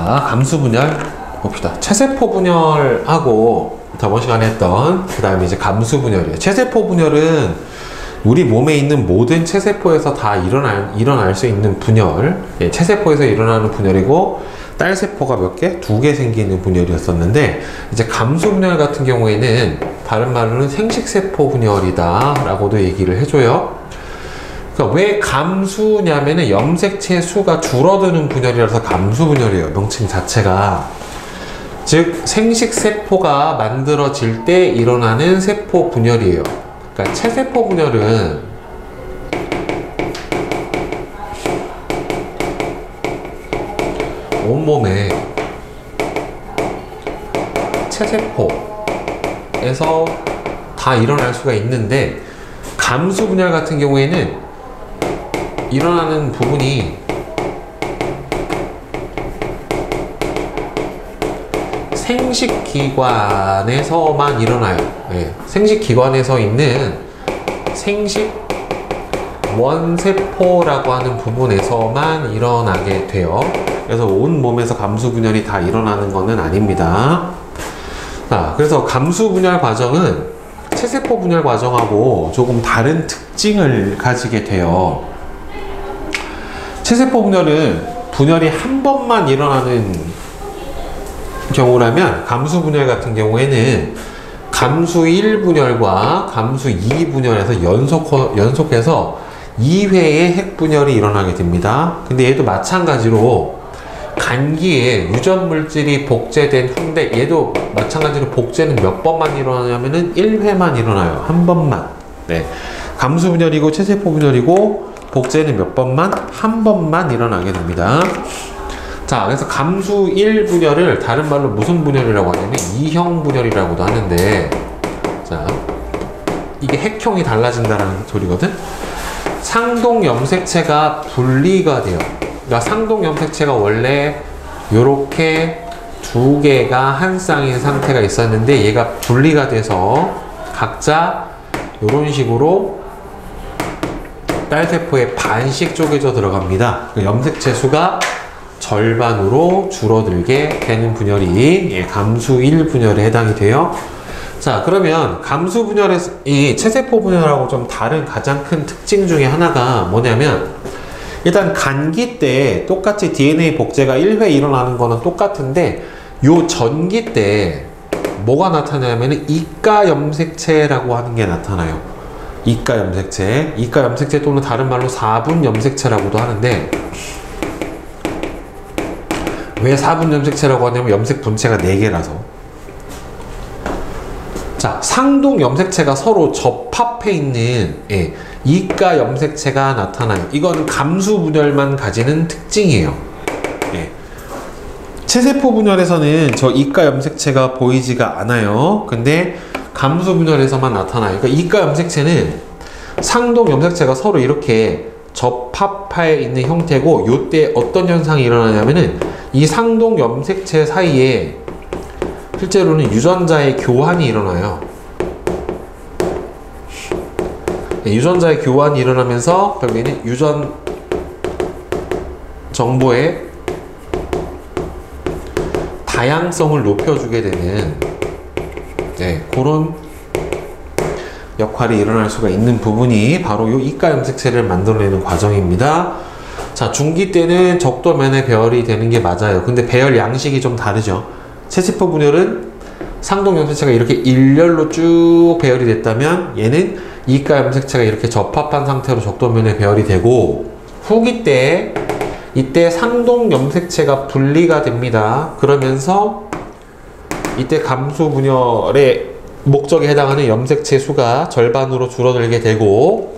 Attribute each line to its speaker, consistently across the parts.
Speaker 1: 자, 감수 분열 봅시다. 체세포 분열하고 저번 시간에 했던 그 다음에 이제 감수 분열이에요. 체세포 분열은 우리 몸에 있는 모든 체세포에서 다 일어날 수 있는 분열, 예, 체세포에서 일어나는 분열이고, 딸세포가 몇 개? 2개 생기는 분열이었었는데, 이제 감수 분열 같은 경우에는 다른 말로는 생식세포 분열이다 라고도 얘기를 해줘요. 그러니까 왜 감수냐면은 염색체 수가 줄어드는 분열이라서 감수 분열이에요, 명칭 자체가. 즉 생식세포가 만들어질 때 일어나는 세포 분열이에요. 그러니까 체세포 분열은 온몸에 체세포에서 다 일어날 수가 있는데, 감수 분열 같은 경우에는 일어나는 부분이 생식기관에서만 일어나요. 예, 생식기관에서 있는 생식원세포라고 하는 부분에서만 일어나게 돼요. 그래서 온몸에서 감수분열이 다 일어나는 것은 아닙니다. 자, 그래서 감수분열 과정은 체세포 분열 과정하고 조금 다른 특징을 가지게 돼요. 체세포 분열은 분열이 한 번만 일어나는 경우라면, 감수 분열 같은 경우에는 감수 1 분열과 감수 2 분열에서 연속해서 2회의 핵 분열이 일어나게 됩니다. 근데 얘도 마찬가지로 간기에 유전 물질이 복제된 후인데, 얘도 마찬가지로 복제는 몇 번만 일어나냐면은 1회만 일어나요. 한 번만. 네. 감수 분열이고 체세포 분열이고, 복제는 몇 번만? 한 번만 일어나게 됩니다. 자, 그래서 감수 1 분열을 다른 말로 무슨 분열이라고 하냐면 2형 분열이라고도 하는데, 자, 이게 핵형이 달라진다는 소리거든? 상동 염색체가 분리가 돼요. 그러니까 상동 염색체가 원래 요렇게 2개가 한 쌍인 상태가 있었는데, 얘가 분리가 돼서 각자 요런 식으로 딸세포에 반씩 쪼개져 들어갑니다. 그 염색체 수가 절반으로 줄어들게 되는 분열이, 예, 감수 1 분열에 해당이 돼요. 자, 그러면 감수 분열에서 이 체세포 분열하고 좀 다른 가장 큰 특징 중에 하나가 뭐냐면, 일단 간기 때 똑같이 DNA 복제가 1회 일어나는 거는 똑같은데, 요 전기 때 뭐가 나타나냐면 이가 염색체라고 하는 게 나타나요. 이가 염색체, 이가 염색체 또는 다른 말로 4분 염색체라고도 하는데, 왜 4분 염색체라고 하냐면 염색 분체가 4개라서. 자, 상동 염색체가 서로 접합해 있는, 예, 이가 염색체가 나타나요. 이건 감수 분열만 가지는 특징이에요. 예. 체세포 분열에서는 저 이가 염색체가 보이지가 않아요. 근데 감수 분열에서만 나타나요. 그러니까 이가 염색체는 상동 염색체가 서로 이렇게 접합해 있는 형태고, 요때 어떤 현상이 일어나냐면은 이 상동 염색체 사이에 실제로는 유전자의 교환이 일어나요. 네, 유전자의 교환이 일어나면서 결국에는 유전 정보의 다양성을 높여주게 되는, 네, 그런 역할이 일어날 수가 있는 부분이 바로 이 이가 염색체를 만들어내는 과정입니다. 자, 중기 때는 적도면에 배열이 되는 게 맞아요. 근데 배열 양식이 좀 다르죠. 체세포 분열은 상동 염색체가 이렇게 일렬로 쭉 배열이 됐다면, 얘는 이가 염색체가 이렇게 접합한 상태로 적도면에 배열이 되고, 후기 때 이때 상동 염색체가 분리가 됩니다. 그러면서 이때 감수 분열의 목적에 해당하는 염색체 수가 절반으로 줄어들게 되고,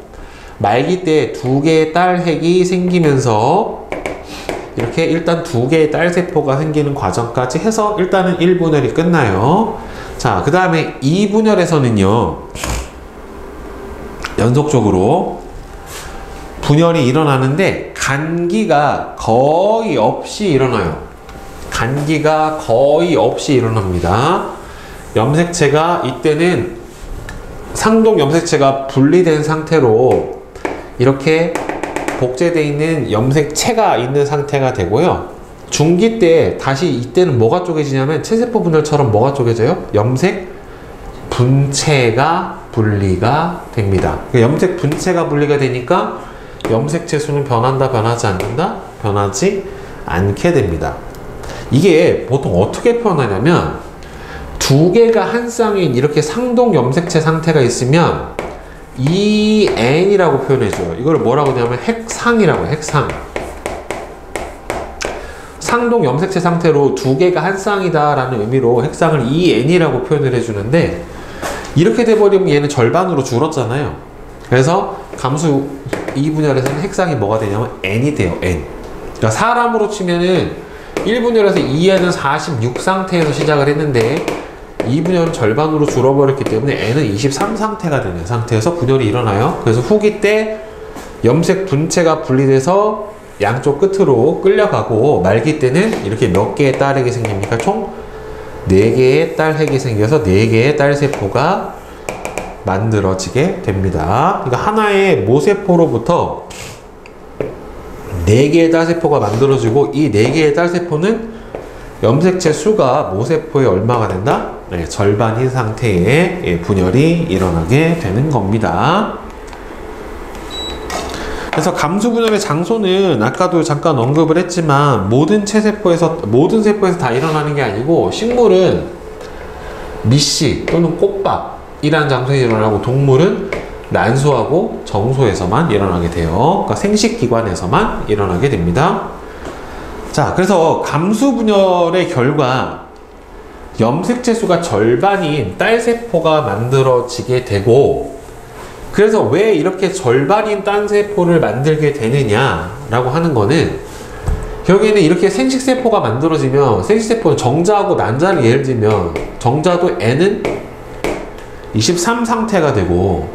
Speaker 1: 말기 때 2개의 딸핵이 생기면서 이렇게 일단 2개의 딸세포가 생기는 과정까지 해서 일단은 1분열이 끝나요. 자, 그 다음에 2분열에서는요, 연속적으로 분열이 일어나는데 간기가 거의 없이 일어나요. 간기가 거의 없이 일어납니다. 염색체가 이때는 상동 염색체가 분리된 상태로 이렇게 복제되어 있는 염색체가 있는 상태가 되고요. 중기 때 다시 이때는 뭐가 쪼개지냐면 체세포 분열처럼 뭐가 쪼개져요? 염색 분체가 분리가 됩니다. 염색 분체가 분리가 되니까 염색체 수는 변한다, 변하지 않는다? 변하지 않게 됩니다. 이게 보통 어떻게 표현하냐면 두 개가 한 쌍인 이렇게 상동 염색체 상태가 있으면 EN이라고 표현해줘요. 이걸 뭐라고 하냐면 핵상이라고 해요. 핵상. 상동 염색체 상태로 두 개가 한 쌍이다 라는 의미로 핵상을 EN이라고 표현을 해주는데, 이렇게 돼버리면 얘는 절반으로 줄었잖아요. 그래서 감수 2분열에서는 핵상이 뭐가 되냐면 N이 돼요. N. 그러니까 사람으로 치면은 1분열에서 2N은 46 상태에서 시작을 했는데 2분열은 절반으로 줄어버렸기 때문에 N은 23 상태가 되는 상태에서 분열이 일어나요. 그래서 후기 때 염색 분체가 분리돼서 양쪽 끝으로 끌려가고, 말기 때는 이렇게 몇 개의 딸핵이 생깁니까? 총 4개의 딸핵이 생겨서 4개의 딸세포가 만들어지게 됩니다. 그러니까 하나의 모세포로부터 4개의 딸세포가 만들어지고, 이 4개의 딸세포는 염색체 수가 모세포의 얼마가 된다? 네, 절반인 상태의 분열이 일어나게 되는 겁니다. 그래서 감수 분열의 장소는 아까도 잠깐 언급을 했지만 모든 세포에서 다 일어나는 게 아니고, 식물은 미씨 또는 꽃밥이라는 장소에 일어나고, 동물은 난소하고 정소에서만 일어나게 돼요. 그러니까 생식기관에서만 일어나게 됩니다. 자, 그래서 감수 분열의 결과 염색체 수가 절반인 딸세포가 만들어지게 되고, 그래서 왜 이렇게 절반인 딸세포를 만들게 되느냐라고 하는 거는, 결국에는 이렇게 생식세포가 만들어지면, 생식세포는 정자하고 난자를 예를 들면 정자도 N은 23 상태가 되고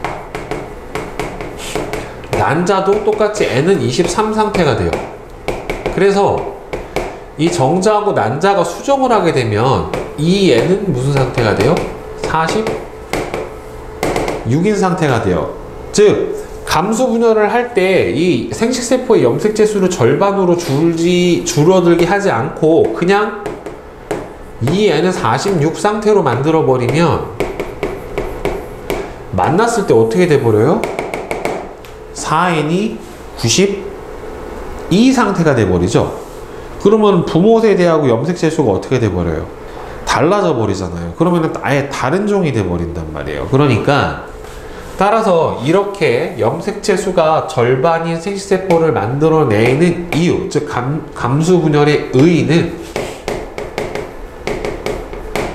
Speaker 1: 난자도 똑같이 N은 23 상태가 돼요. 그래서 이 정자하고 난자가 수정을 하게 되면 이 N은 무슨 상태가 돼요? 46인 상태가 돼요. 즉 감수 분열을 할 때 이 생식세포의 염색체 수를 절반으로 줄어들게 하지 않고 그냥 이 N은 46 상태로 만들어 버리면 만났을 때 어떻게 돼버려요? 4N이 92 상태가 돼버리죠. 그러면 부모 세대하고 염색체 수가 어떻게 돼버려요? 달라져 버리잖아요. 그러면 아예 다른 종이 돼버린단 말이에요. 그러니까 따라서 이렇게 염색체 수가 절반인 생식세포를 만들어내는 이유, 즉 감수 분열의 의의는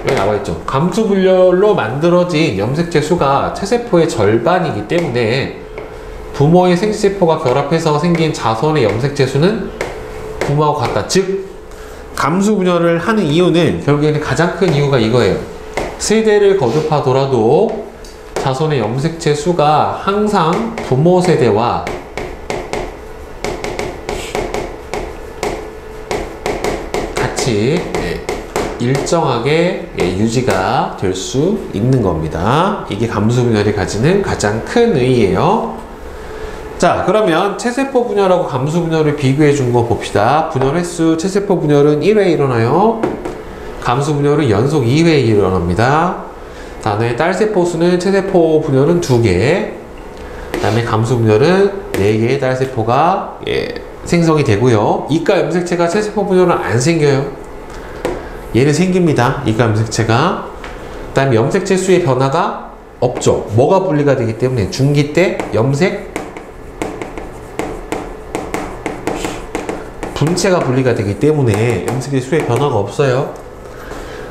Speaker 1: 여기 나와있죠. 감수 분열로 만들어진 염색체 수가 체세포의 절반이기 때문에 부모의 생식세포가 결합해서 생긴 자손의 염색체 수는 부모하고 같다. 즉 감수 분열을 하는 이유는 결국에는 가장 큰 이유가 이거예요. 세대를 거듭하더라도 자손의 염색체 수가 항상 부모 세대와 같이 일정하게 유지가 될 수 있는 겁니다. 이게 감수 분열이 가지는 가장 큰 의의예요. 자, 그러면 체세포 분열하고 감수 분열을 비교해 준 거 봅시다. 분열 횟수, 체세포 분열은 1회 일어나요. 감수 분열은 연속 2회 일어납니다. 다음에 딸세포 수는 체세포 분열은 2개, 그 다음에 감수 분열은 4개의 딸세포가 생성이 되고요. 이가 염색체가 체세포 분열은 안 생겨요. 얘는 생깁니다. 이가 염색체가. 그 다음에 염색체 수의 변화가 없죠. 뭐가 분리가 되기 때문에 중기 때 염색 분체가 분리가 되기 때문에 염색체 수의 변화가 없어요.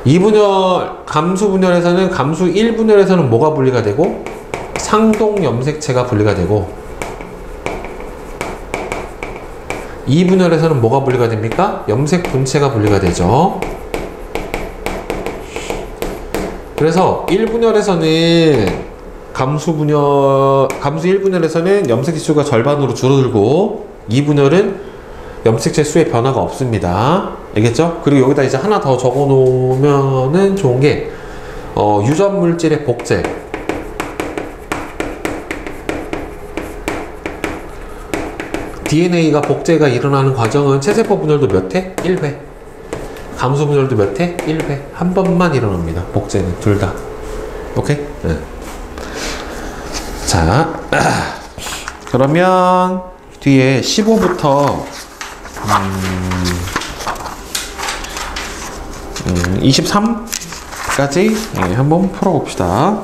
Speaker 1: 2분열, 감수 분열에서는 감수 1분열에서는 뭐가 분리가 되고 상동 염색체가 분리가 되고, 2분열에서는 뭐가 분리가 됩니까? 염색 분체가 분리가 되죠. 그래서 1분열에서는 감수 1분열에서는 염색체 수가 절반으로 줄어들고, 2분열은 염색체 수의 변화가 없습니다. 알겠죠? 그리고 여기다 이제 하나 더 적어 놓으면은 좋은 게 유전 물질의 복제. DNA가 복제가 일어나는 과정은 체세포 분열도 몇 회? 1회. 감수 분열도 몇 회? 1회. 한 번만 일어납니다. 복제는 둘 다. 오케이? 네. 자, 그러면 뒤에 15부터 23까지 한번 풀어봅시다.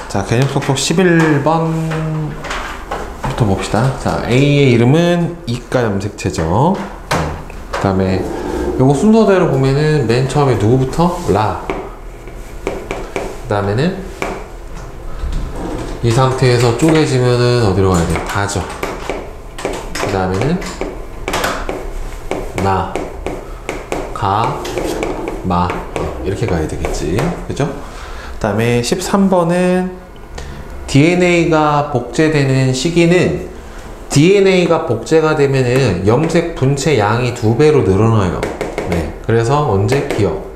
Speaker 1: 자, 개념 속독 11번부터 봅시다. 자, A의 이름은 이가 염색체죠. 그 다음에 요거 순서대로 보면은 맨 처음에 누구부터? 라. 그 다음에는 이 상태에서 쪼개지면은 어디로 가야 돼? 다죠. 그 다음에는 나, 가, 마 이렇게 가야 되겠지. 그죠? 그 다음에 13번은 DNA가 복제되는 시기는 DNA가 복제가 되면은 염색 분체 양이 2배로 늘어나요. 네. 그래서 언제? 기억.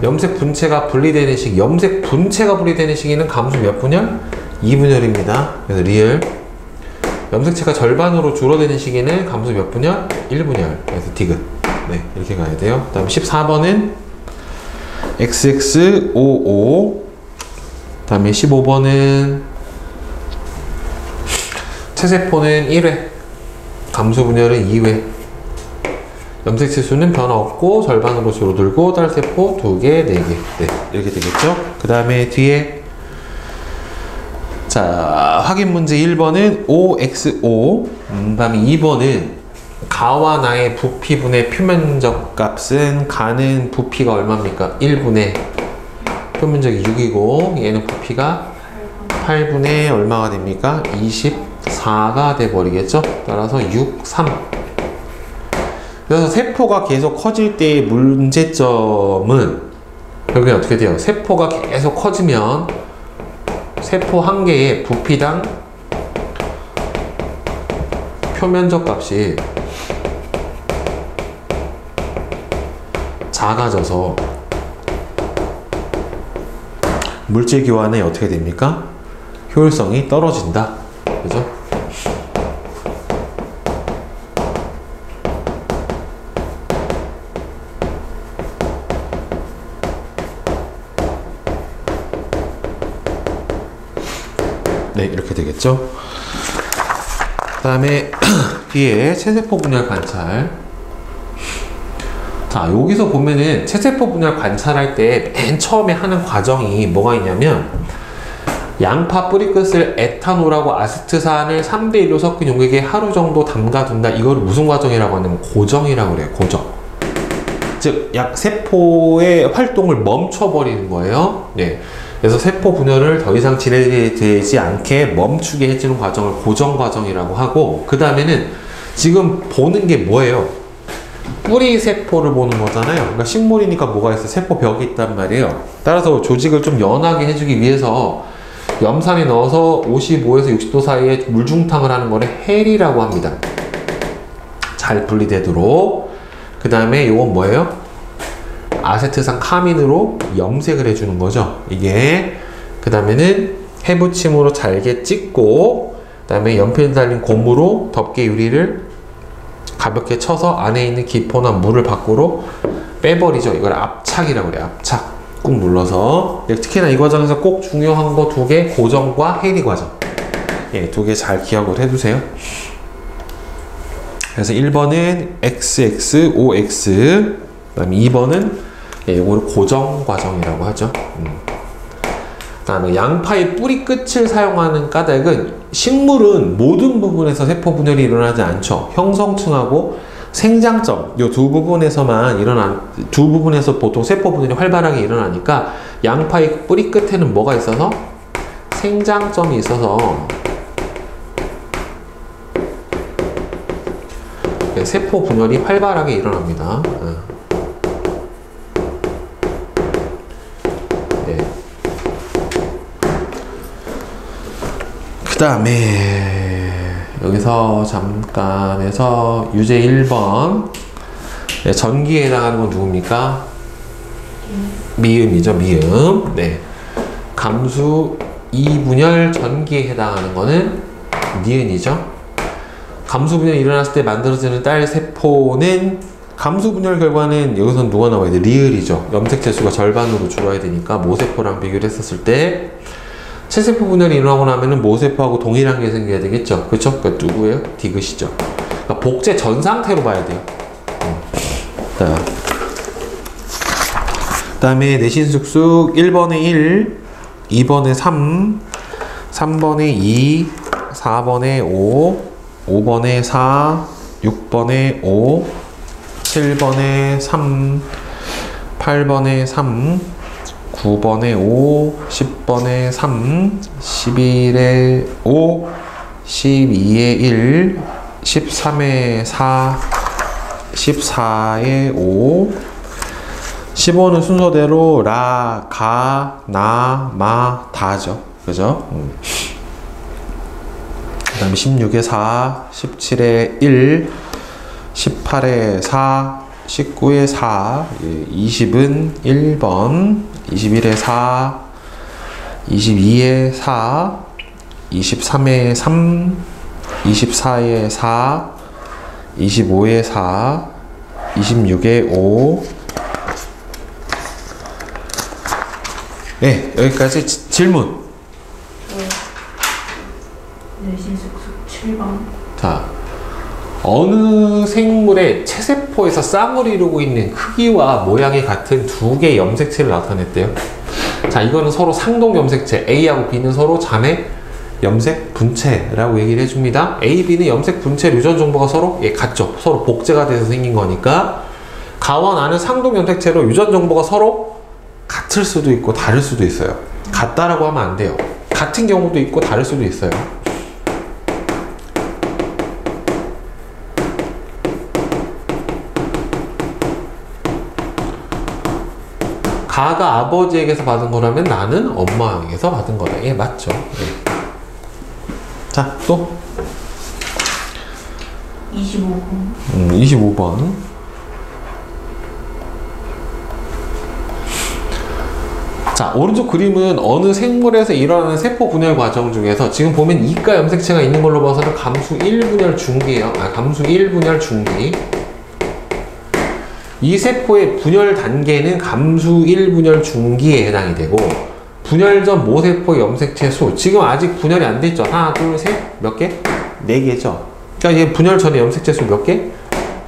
Speaker 1: 염색 분체가 분리되는 시기, 염색 분체가 분리되는 시기는 감수 몇 분열? 2분열입니다. 그래서 리을. 염색체가 절반으로 줄어드는 시기는 감수 몇 분열? 1분열. 그래서 디귿. 네, 이렇게 가야 돼요. 그 다음 14번은 XXOO. 그 다음에 15번은 체세포는 1회, 감수 분열은 2회. 염색체 수는 변화 없고 절반으로 줄어들고 딸세포 2개, 4개. 네, 이렇게 되겠죠. 그 다음에 뒤에 자, 확인 문제 1번은 OXO. 그 다음에 2번은 가와 나의 부피분의 표면적 값은 가는 부피가 얼마입니까? 1분의 표면적이 6이고 얘는 부피가 8분의 얼마가 됩니까? 24가 돼버리겠죠. 따라서 6, 3. 그래서 세포가 계속 커질 때의 문제점은 여기 어떻게 돼요? 세포가 계속 커지면 세포 한 개의 부피당 표면적 값이 작아져서 물질 교환에 어떻게 됩니까? 효율성이 떨어진다. 그죠? 네, 이렇게 되겠죠. 그 다음에 뒤에 체세포 분열 관찰. 자, 여기서 보면은 체세포 분열 관찰할 때 맨 처음에 하는 과정이 뭐가 있냐면 양파 뿌리끝을 에탄올하고 아세트산을 3대1로 섞은 용액에 하루 정도 담가둔다. 이걸 무슨 과정이라고 하냐면 고정이라고 그래요. 고정. 즉, 약 세포의 활동을 멈춰버리는 거예요. 네. 그래서 세포 분열을 더 이상 진행되지 않게 멈추게 해주는 과정을 고정 과정이라고 하고, 그 다음에는 지금 보는 게 뭐예요? 뿌리 세포를 보는 거잖아요. 그러니까 식물이니까 뭐가 있어? 세포 벽이 있단 말이에요. 따라서 조직을 좀 연하게 해주기 위해서 염산에 넣어서 55에서 60도 사이에 물중탕을 하는 거를 헬이라고 합니다. 잘 분리되도록. 그 다음에 이건 뭐예요? 아세트산 카민으로 염색을 해주는 거죠. 이게. 그 다음에는 해부침으로 잘게 찍고, 그 다음에 연필 달린 고무로 덮개 유리를 가볍게 쳐서 안에 있는 기포나 물을 밖으로 빼버리죠. 이걸 압착이라고 그래요. 압착. 꾹 눌러서. 특히나 이 과정에서 꼭 중요한 거 2개, 고정과 해리 과정. 예, 2개 잘 기억을 해두세요. 그래서 1번은 XXOX, 그 다음에 2번은 예, 이거를 고정 과정이라고 하죠. 그 다음에 양파의 뿌리 끝을 사용하는 까닭은 식물은 모든 부분에서 세포 분열이 일어나지 않죠. 형성층하고 생장점, 이 두 부분에서만 두 부분에서 보통 세포 분열이 활발하게 일어나니까 양파의 뿌리 끝에는 뭐가 있어서? 생장점이 있어서 세포 분열이 활발하게 일어납니다. 그 다음에 여기서 잠깐 해서 유제 1번 네, 전기에 해당하는 건 누굽니까? 미음이죠. 미음. 네. 감수 2분열 전기에 해당하는 거는 니은이죠. 감수분열이 일어났을 때 만들어지는 딸 세포는 감수분열 결과는 여기서는 누가 나와야 돼? 리을이죠. 염색체 수가 절반으로 줄어야 되니까 모세포랑 비교를 했었을 때 체세포 분열이 일어나고 나면은 모세포하고 동일한 게 생겨야 되겠죠. 그쵸? 그러니까 누구예요? 디귿이죠. 그러니까 복제 전 상태로 봐야 돼요. 자, 그 다음에 내신숙숙 1번에 1, 2번에 3, 3번에 2, 4번에 5, 5번에 4, 6번에 5, 7번에 3, 8번에 3, 9번에 5, 10번에 3, 11에 5, 12에 1, 13에 4, 14에 5, 15는 순서대로 라, 가, 나, 마, 다죠. 그죠? 그 다음에 16에 4, 17에 1, 18에 4, 19에 4, 20은 1번, 21에 4, 22에 4, 23에 3, 24에 4, 25에 4, 26에 5. 네, 여기까지 질문.
Speaker 2: 내신숙숙 7번.
Speaker 1: 자, 어느 생물의 체세포에서 쌍을 이루고 있는 크기와 모양이 같은 두 개의 염색체를 나타냈대요. 자, 이거는 서로 상동 염색체, A하고 B는 서로 자매 염색 분체라고 얘기를 해줍니다. A, B는 염색 분체 유전 정보가 서로 같죠. 서로 복제가 돼서 생긴 거니까 가와 나는 상동 염색체로 유전 정보가 서로 같을 수도 있고 다를 수도 있어요. 같다라고 하면 안 돼요. 같은 경우도 있고 다를 수도 있어요. 가가 아버지에게서 받은 거라면 나는 엄마에게서 받은 거다. 예, 맞죠. 예. 자, 또
Speaker 2: 25번.
Speaker 1: 25번. 자, 오른쪽 그림은 어느 생물에서 일어나는 세포 분열 과정 중에서 지금 보면 이가 염색체가 있는 걸로 봐서는 감수 1분열 중기예요. 감수 1분열 중기. 이 세포의 분열 단계는 감수 1분열 중기에 해당이 되고 분열 전 모세포 염색체 수 지금 아직 분열이 안 됐죠. 하나, 둘, 셋, 몇 개? 4개죠. 그러니까 얘 분열 전에 염색체 수 몇 개?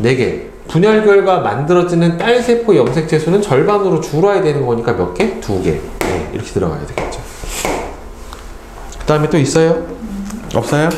Speaker 1: 4개. 분열 결과 만들어지는 딸 세포 염색체 수는 절반으로 줄어야 되는 거니까 몇 개? 2개. 네, 이렇게 들어가야 되겠죠. 그 다음에 또 있어요? 없어요?